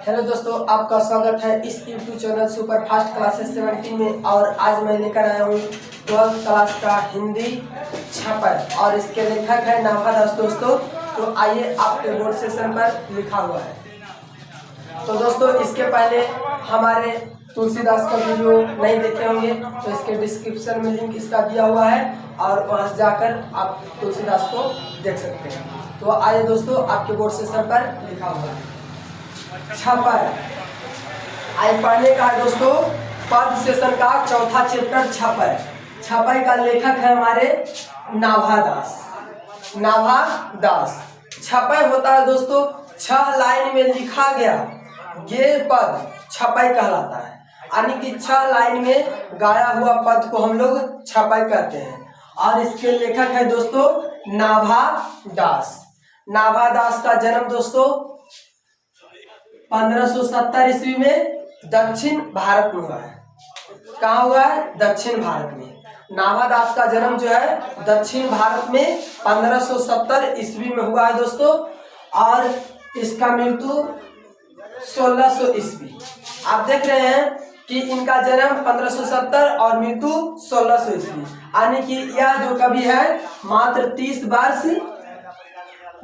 Hello दोस्तों, आपका स्वागत है इस YouTube channel super fast classes 17 में। और आज मैं लेकर आया हूँ 12th क्लास का हिंदी छापर और इसके लेखक है नाभा दास दोस्तों। तो आइए आपके बोर्ड सेशन पर लिखा हुआ है। तो दोस्तों, इसके पहले हमारे तुलसीदास का वीडियो नहीं देखे होंगे तो इसके डिस्क्रिप्शन में लिंक इसका दिया हुआ है और वहाँ से जाकर आप तुलसीदास को देख सकते हैं। तो आइए दोस्तों, आपके बोर्ड सेशन पर लिखा हुआ है छापर। आज पढ़ने का है दोस्तों पद सेशन का चौथा चैप्टर छापर। छापर का लेखक है हमारे नाभा दास। नाभा दास छापर होता है दोस्तों 6 लाइन में लिखा गया ये पद छापर कहलाता है। यानी कि 6 लाइन में गाया हुआ पद को हम लोग छापर कहते हैं। और इसके लेखक है दोस्तों नाभा दास। नाभा दास का जन्म दोस्तों 1570 ईस्वी में दक्षिण भारत में हुआ है। कहाँ हुआ है? दक्षिण भारत में। नाभा दास का जन्म जो है दक्षिण भारत में 1570 ईस्वी में हुआ है दोस्तों। और इसका मृत्यु 1600 ईस्वी। आप देख रहे हैं कि इनका जन्म 1570 और मृत्यु 1600 ईस्वी। यानी कि यह जो कवि है मात्र 30 वर्ष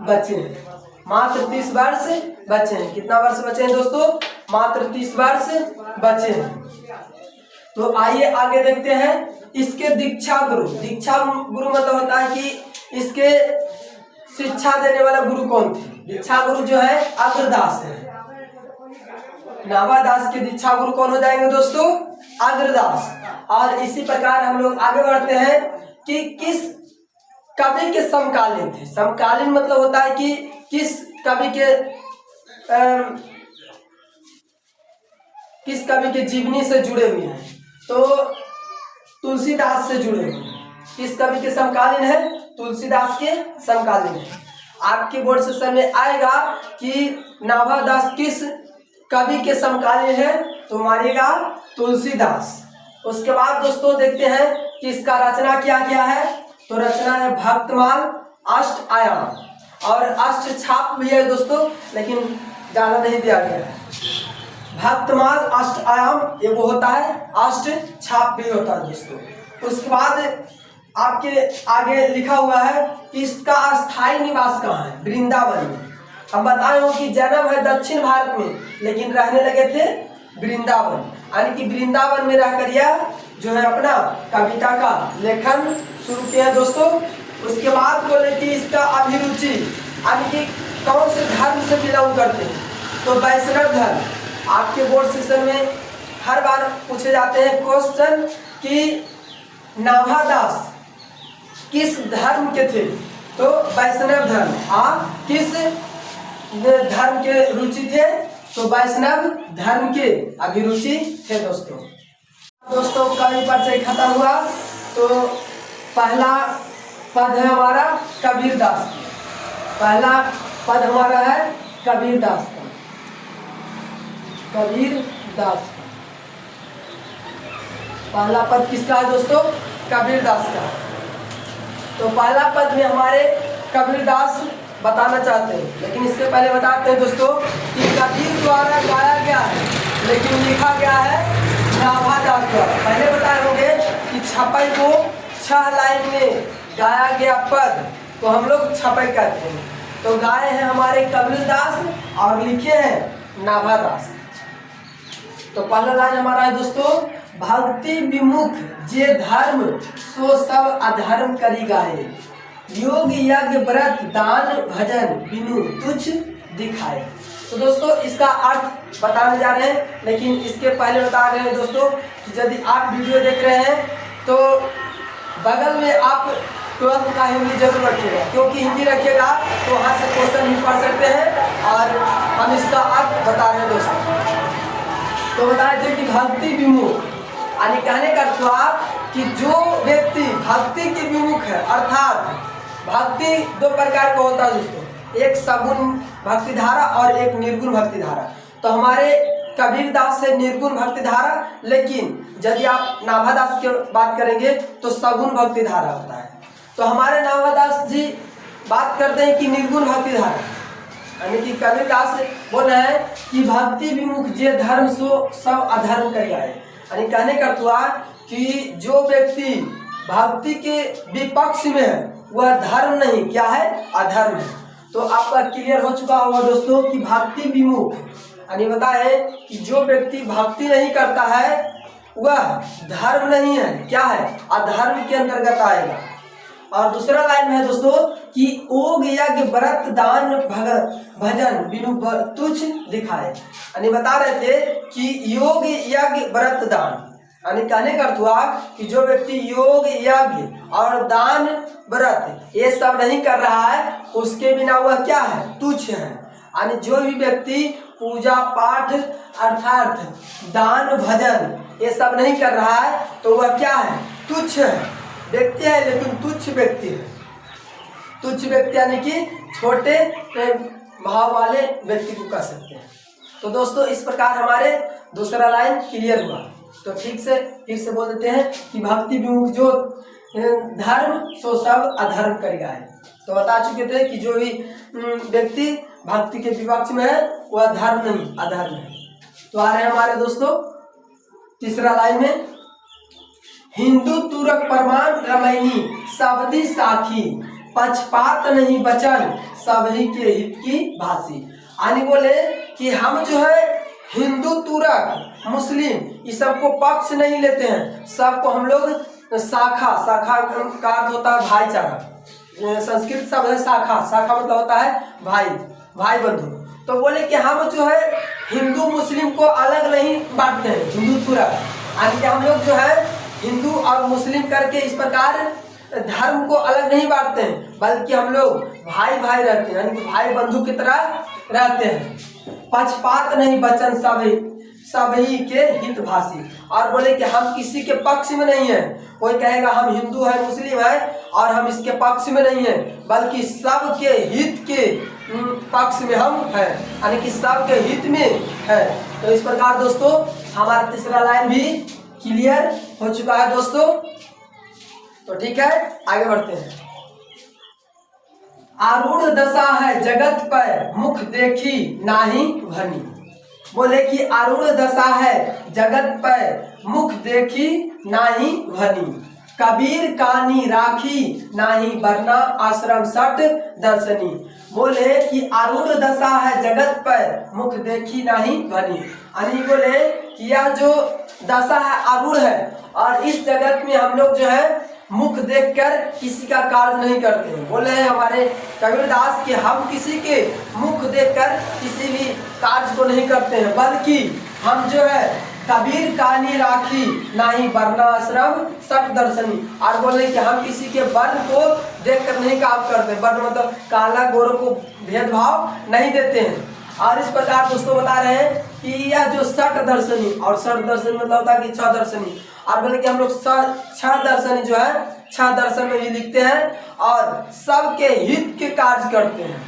बचे हैं। मात्र 30 वर्ष बचे हैं। कितना वर्ष बचे हैं दोस्तों? मात्र 30 वर्ष बचे हैं। तो आइए आगे देखते हैं इसके दीक्षा गुरु। दीक्षा गुरु मतलब होता है कि इसके शिक्षा देने वाला गुरु कौन थे? दीक्षा गुरु जो है अग्रदास है। नाभा दास के दीक्षा गुरु कौन हो जाएंगे दोस्तों? अग्रदास। और इसी प्रकार हम लोग आगे बढ़ते हैं कि किस कवि के समकालीन थे। समकालीन मतलब होता है कि किस कवि के जीवनी से जुड़े हुए हैं। तो तुलसीदास से जुड़े हुए हैं। किस कवि के समकालीन है? तुलसीदास के समकालीन है। आपके बोर्ड सेशन में आएगा कि नाभा दास किस कवि के समकालीन है तो मानिएगा तुलसीदास। उसके बाद दोस्तों देखते हैं कि इसका रचना क्या क्या है। तो रचना है भक्तमाल, अष्ट आयाम और अष्ट छाप भी है दोस्तों, लेकिन ज्यादा नहीं दिया गया है। भक्तमाल अष्ट आयाम ये वो होता है, अष्ट छाप भी होता है दोस्तों। उसके बाद आपके आगे लिखा हुआ है कि इसका अस्थायी निवास कहाँ है? वृंदावन में। हम बताए हो कि जन्म है दक्षिण भारत में लेकिन रहने लगे थे वृंदावन। यानी कि वृंदावन में रहकर यह जो है अपना कविता का लेखन शुरू किया दोस्तों। उसके बाद बोले कि इसका अभिरुचि यानी कि कौन से धर्म से बिलोंग करते हैं तो वैष्णव धर्म। आपके बोर्ड सेशन में हर बार पूछे जाते हैं क्वेश्चन कि नाभा दास किस धर्म के थे तो वैष्णव धर्म। किस धर्म के रुचि थे तो वैष्णव धर्म के अभिरुचि थे दोस्तों। कवि परिचय खत्म हुआ। तो पहला पद है हमारा कबीर दास का। पहला पद हमारा है कबीर दास का। कबीर दास का पहला पद किसका है दोस्तों? कबीर दास का। तो पहला पद में हमारे कबीर दास बताना चाहते हैं, लेकिन इससे पहले बताते हैं दोस्तों कि कबीर द्वारा गाया गया है लेकिन लिखा गया है नाभा दास द्वारा। पहले बताए होंगे कि छापर को 6 लाइन में गाया गया पद तो हम लोग छापर कहते हैं। तो गाए हैं हमारे कबीर दास और लिखे हैं नाभा दास। तो पहला लाइन हमारा है दोस्तों, भक्ति विमुख जे धर्म सो सब अधर्म करी गाए, योग यज्ञ व्रत दान भजन बिनु तुझ दिखाए। तो दोस्तों इसका अर्थ बताने जा रहे हैं, लेकिन इसके पहले बता रहे हैं दोस्तों कि यदि आप वीडियो देख रहे हैं तो बगल में आप 12th का हिंदी जरूर रखिएगा, क्योंकि हिंदी रखिएगा तो वहाँ से क्वेश्चन भी पढ़ सकते हैं। और हम इसका अर्थ बता रहे हैं दोस्तों। तो बता रहे थे कि भक्ति विमुख यानी कहने का अर्थ हुआ कि जो व्यक्ति भक्ति के विमुख है, अर्थात भक्ति 2 प्रकार का होता है दोस्तों, एक सगुण भक्ति धारा और एक निर्गुण भक्ति धारा। तो हमारे कबीर दास से निर्गुण भक्ति धारा, लेकिन यदि आप नाभा दास की बात करेंगे तो सगुण भक्ति धारा होता है। तो हमारे नाभा दास जी बात करते हैं कि निर्गुण भक्ति धारा। यानी कि कबीरदास बोल रहे हैं कि भक्ति विमुख जे धर्म सो सब अधर्म कर आए। यानी कहने का अर्थ हुआ कि जो व्यक्ति भक्ति के विपक्ष में है वह धर्म नहीं, क्या है, अधर्म है। तो आपका क्लियर हो चुका होगा दोस्तों कि भक्ति विमुख यानी बताए कि जो व्यक्ति भक्ति नहीं करता है वह धर्म नहीं है, क्या है, अधर्म के अंतर्गत आएगा। और दूसरा लाइन में है दोस्तों कि ओग यज्ञ व्रत दान भजन बिनु तुच्छ दिखाए। यानी बता रहे थे कि योग यज्ञ व्रत दान यानी कहने का अर्थ हुआ कि जो व्यक्ति योग यज्ञ और दान व्रत ये सब नहीं कर रहा है उसके बिना वह क्या है, तुच्छ है। यानी जो भी व्यक्ति पूजा पाठ अर्थात दान भजन ये सब नहीं कर रहा है तो वह क्या है, तुच्छ है। व्यक्ति है लेकिन तुच्छ व्यक्ति है। तुच्छ व्यक्ति यानी कि छोटे भाव वाले व्यक्ति को कह सकते हैं। तो दोस्तों इस प्रकार हमारे दूसरा लाइन क्लियर हुआ। तो ठीक से फिर से बोल देते हैं कि भक्ति विमुख जो धर्म सो सब अधर्म करेगा है। तो बता चुके थे कि जो भी व्यक्ति भक्ति के विपक्ष में है वह धर्म नहीं, अधर्म है। तो आ रहे हैं हमारे दोस्तों तीसरा लाइन में, हिंदू तुरक परमान रमैनी सबदी साखी पक्षपात नहीं बचन सभी के हित की भाषी। यानी बोले कि हम जो है हिंदू तुरक मुस्लिम इस सबको पक्ष नहीं लेते हैं, सबको हम लोग शाखा का अर्थ होता है भाईचारा। संस्कृत शब्द है शाखा मतलब होता है भाई बंधु। तो बोले कि हम जो है हिंदू मुस्लिम को अलग नहीं बांटते हैं, हिंदू तुरक यानी कि हम लोग जो है हिंदू और मुस्लिम करके इस प्रकार धर्म को अलग नहीं बांटते हैं, बल्कि हम लोग भाई रहते हैं, यानी कि भाई बंधु की तरह रहते हैं। पक्षपात नहीं बचन सभी के हितभाषी। और बोले कि हम किसी के पक्ष में नहीं है, कोई कहेगा हम हिंदू है मुस्लिम है और हम इसके पक्ष में नहीं है, बल्कि सबके हित के पक्ष में हम है, यानी कि सबके हित में है। तो इस प्रकार दोस्तों हमारा तीसरा लाइन भी क्लियर हो चुका है दोस्तों। तो ठीक है आगे बढ़ते हैं। आरूढ़ दशा है जगत पर मुख देखी नाही भनी। बोले कि आरूढ़ दशा है जगत पर मुख देखी नाही भनी, कबीर कानी राखी नाही वरना आश्रम सट दर्शनी। बोले कि आरूढ़ दशा है जगत पर मुख देखी नहीं भनी, यानी बोले कि यह जो दशा है आरूढ़ है और इस जगत में हम लोग जो है मुख देखकर किसी का कार्य नहीं करते हैं। बोले हैं हमारे कबीरदास कि हम किसी के मुख देखकर किसी भी कार्य को नहीं करते हैं, बल्कि हम जो है कबीर कानी राखी नहीं वर्ण आश्रम सट दर्शनी। और बोले कि हम किसी के वर्ण को देखकर नहीं काम करते, वर्ण मतलब काला गोरों को भेदभाव नहीं देते हैं। और इस प्रकार दोस्तों बता रहे हैं कि यह जो सट दर्शनी और सट दर्शनी मतलब होता है कि छह दर्शनी। और बोले कि हम लोग छह दर्शनी जो है छह दर्शन में भी लिखते हैं और सबके हित के कार्य करते हैं।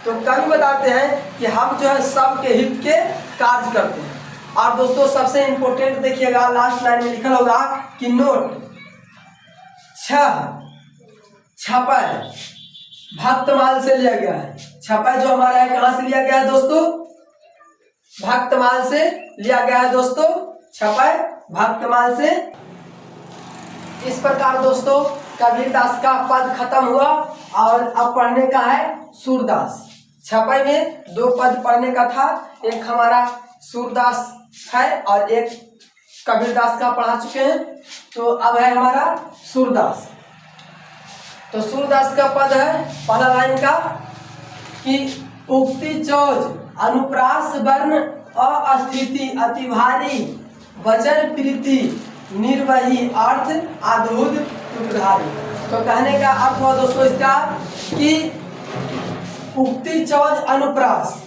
तो कवि बताते हैं कि हम जो है सबके हित के कार्य करते हैं। और दोस्तों सबसे इंपॉर्टेंट देखिएगा लास्ट लाइन में लिखा होगा कि नोट छपय भक्तमाल से लिया गया है। छपय जो हमारा है कहाँ से लिया गया है दोस्तों, भक्तमाल से लिया गया है दोस्तों, छपय भक्तमाल से। इस प्रकार दोस्तों कबीरदास का पद खत्म हुआ और अब पढ़ने का है सूरदास। छपय में दो पद पढ़ने का था, एक हमारा सूरदास है और एक कबीरदास का पढ़ा चुके हैं। तो अब है हमारा सूरदास। तो सूरदास का पद है पहला लाइन का कि उक्ति चौज अनुप्रास वर्ण अस्थिति अति भारी वचन प्रीति निर्वही अर्थ अद्भुत तुकधारी। तो कहने का अर्थ हुआ दोस्तों इसका कि उक्ति चौज अनुप्रास,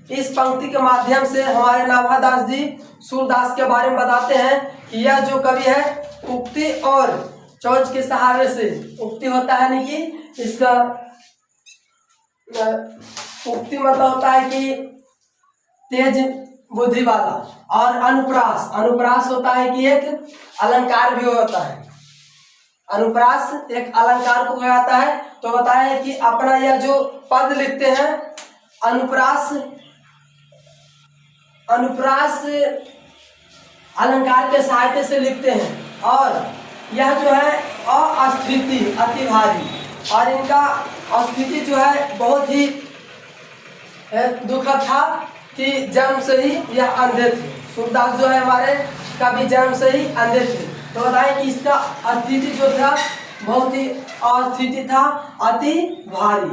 इस पंक्ति के माध्यम से हमारे नाभादास जी सूरदास के बारे में बताते हैं कि यह जो कवि है उक्ति और चौज के सहारे से, उक्ति होता है नहीं कि इसका उक्ति मतलब होता है कि तेज बुद्धि वाला, और अनुप्रास होता है कि एक अलंकार भी होता है। अनुप्रास एक अलंकार को कहता है। तो बताया कि अपना यह जो पद लिखते हैं अनुप्रास अनुप्रास अलंकार के सहायता से लिखते हैं। और यह जो है अस्थिति अति भारी, और इनका अस्थिति जो है बहुत ही दुखद था कि जन्म से ही यह अंधे थे। सूरदास जो है हमारे कभी जन्म से ही अंधे थे। तो बताएं कि इसका अस्थिति जो था बहुत ही अस्थिति था अति भारी।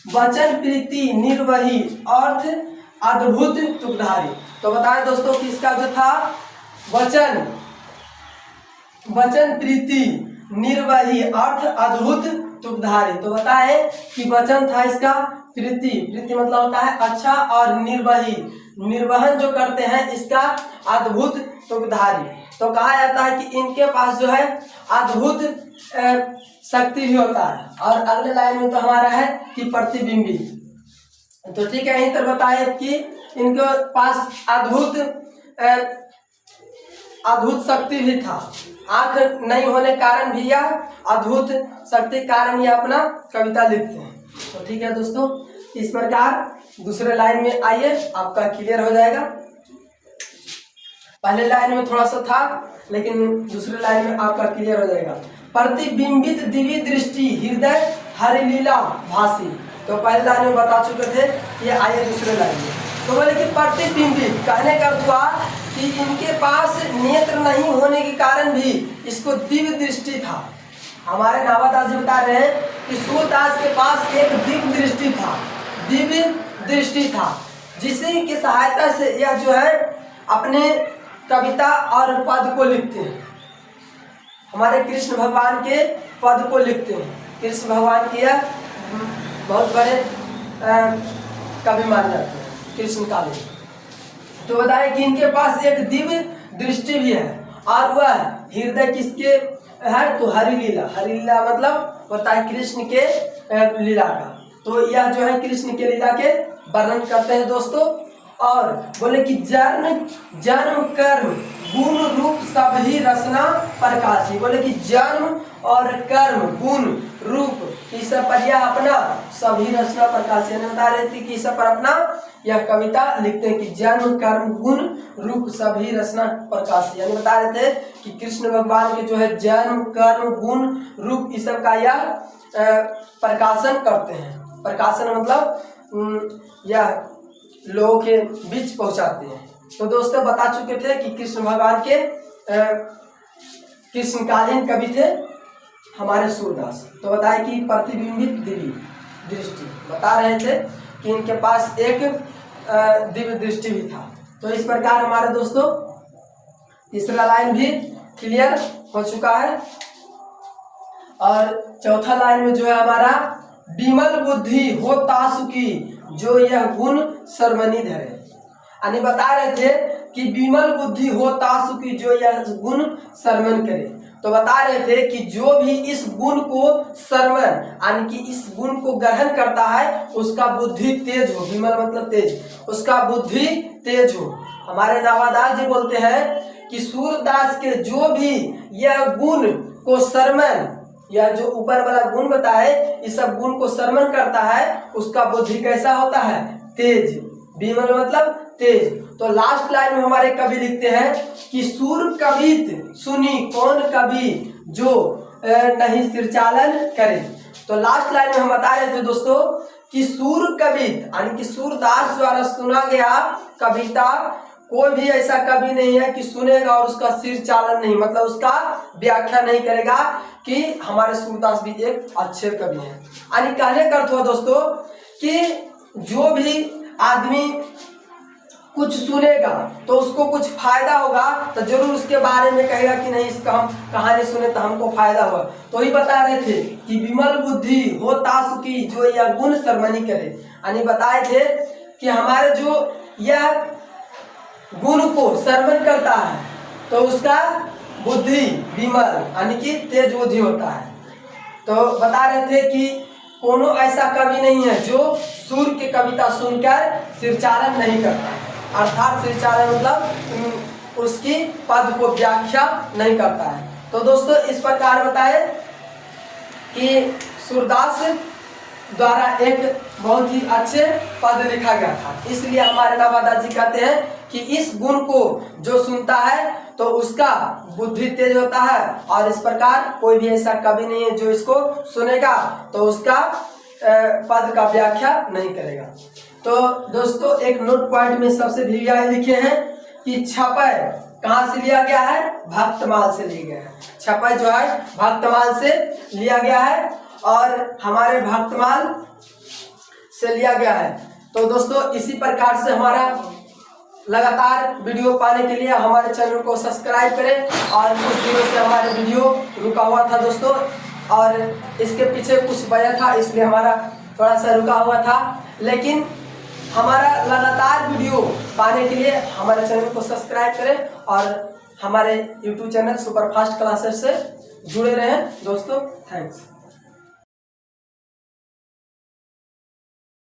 वचन प्रीति निर्वही अर्थ अद्भुत तुकधारी। तो बताएं दोस्तों कि इसका जो था वचन प्रीति निर्वही अर्थ अद्भुत तुकधारी। तो बताएं कि वचन था इसका प्रीति मतलब होता है अच्छा, और निर्वहन जो करते हैं इसका अद्भुत तुकधारी। तो कहा जाता है कि इनके पास जो है अद्भुत शक्ति भी होता है। और अगले लाइन में तो हमारा है कि प्रतिबिंबित। तो ठीक है, यहीं पर बताए कि इनके पास अद्भुत शक्ति भी था। आंख नहीं होने कारण भी यह अद्भुत शक्ति कारण यह अपना कविता लिखते हैं। तो ठीक है दोस्तों, इस प्रकार दूसरे लाइन में आइए, आपका क्लियर हो जाएगा। पहले लाइन में थोड़ा सा था, लेकिन दूसरे लाइन में आपका क्लियर हो जाएगा। प्रतिबिंबित दिव्य दृष्टि हृदय हरिलीला भासी। तो पहले लाइन में बता चुके थे, ये आइए दूसरे लाइन में। तो बोले कि प्रतिबिंबित कहने का अर्थ हुआ कि इनके पास नेत्र नहीं होने के कारण भी इसको दिव्य दृष्टि था। हमारे नावादास जी बता रहे हैं कि सूरदास के पास एक दिव्य दृष्टि था, जिसकी की सहायता से यह जो है अपने कविता और पद को लिखते हैं। हमारे कृष्ण भगवान के पद को लिखते हैं। कृष्ण भगवान के यह बहुत बड़े कवि माने जाते हैं कृष्ण काली। तो बताए कि इनके पास एक दिव्य दृष्टि भी है, और वह हृदय किसके है? तो हरिलीला मतलब होता है कृष्ण के लीला का। तो यह जो है कृष्ण के लीला के वर्णन करते हैं दोस्तों। और बोले कि जन्म कर्म गुण रूप सभी रचना प्रकाशी। बोले कि जन्म और कर्म गुण रूप इस पर यह अपना सभी रचना प्रकाशी बता रहे थे कि इस पर अपना यह कविता लिखते हैं कि जन्म कर्म गुण रूप सभी रचना प्रकाशी। यानी बता रहे थे कि कृष्ण भगवान के जो है जन्म कर्म गुण रूप इस सब का यह प्रकाशन करते हैं। प्रकाशन मतलब यह लोगों के बीच पहुंचाते हैं। तो दोस्तों बता चुके थे कि कृष्ण भगवान के कृष्णकालीन कवि थे हमारे सूरदास। तो बताए कि प्रतिबिंबित दिव्य दृष्टि बता रहे थे कि इनके पास एक दिव्य दृष्टि भी था। तो इस प्रकार हमारे दोस्तों तीसरा लाइन भी क्लियर हो चुका है। और चौथा लाइन में जो है हमारा विमल बुद्धि हो तासुकी जो यह गुण सरमनी धरे। यानी बता रहे थे कि विमल बुद्धि हो तासुकी जो यह गुण सरमन करे। तो बता रहे थे कि जो भी इस गुण को सरमन यानी कि इस गुण को ग्रहण करता है उसका बुद्धि तेज हो। विमल मतलब तेज, उसका बुद्धि तेज हो। हमारे नावादास जी बोलते हैं कि सूरदास के जो भी यह गुण को सरमन, यह जो ऊपर वाला गुण बताए इस सब गुण को सरमन करता है उसका बुद्धि कैसा होता है? तेज। विमल मतलब तेज। तो लास्ट लाइन में हमारे कवि लिखते हैं कि सूर कवित सुनी कौन कवि जो नहीं सिरचालन करे। तो लास्ट लाइन में हम बता रहे थे दोस्तों कि सूर कवित यानी कि सूरदास द्वारा सुना गया कविता कोई भी ऐसा कवि नहीं है कि सुनेगा और उसका सिर चालन नहीं, मतलब उसका व्याख्या नहीं करेगा कि हमारे सूरदास भी एक अच्छे कवि हैं। यानी कहने का अर्थ हुआ दोस्तों कि जो भी आदमी कुछ सुनेगा तो उसको कुछ फायदा होगा तो जरूर उसके बारे में कहेगा कि नहीं इसका हम कहानी सुने तो हमको फायदा हुआ। तो ही बता रहे थे कि विमल बुद्धि हो तासुकी जो यह गुण सरमनी करे। यानी बताए थे कि हमारे जो यह गुण को सरमन करता है तो उसका बुद्धि विमल यानी कि तेज बुद्धि होता है। तो बता रहे थे कि कोनो ऐसा कवि नहीं है जो सूर की कविता सुनकर सिरचालन नहीं करता, अर्थात सिरचालन मतलब उसकी पद को व्याख्या नहीं करता है। तो दोस्तों इस प्रकार बताए कि सूरदास द्वारा एक बहुत ही अच्छे पद लिखा गया था। इसलिए हमारे नवादा जी कहते हैं कि इस गुण को जो सुनता है तो उसका बुद्धि तेज होता है, और इस प्रकार कोई भी ऐसा कवि नहीं है जो इसको सुनेगा तो उसका पद का व्याख्या नहीं करेगा। तो दोस्तों एक नोट पॉइंट में सबसे भिड़िया लिखे हैं कि छपै कहाँ से लिया गया है? भक्तमाल से लिया गया है। छपै जो है भक्तमाल से लिया गया है और हमारे भक्तमाल से लिया गया है। तो दोस्तों इसी प्रकार से हमारा लगातार वीडियो पाने के लिए हमारे चैनल को सब्सक्राइब करें। और कुछ दिनों से हमारे वीडियो रुका हुआ था दोस्तों, और इसके पीछे कुछ वजह था, इसलिए हमारा थोड़ा सा रुका हुआ था। लेकिन हमारा लगातार वीडियो पाने के लिए हमारे चैनल को सब्सक्राइब करें और हमारे YouTube चैनल सुपरफास्ट क्लासेस से जुड़े रहें दोस्तों। थैंक्स।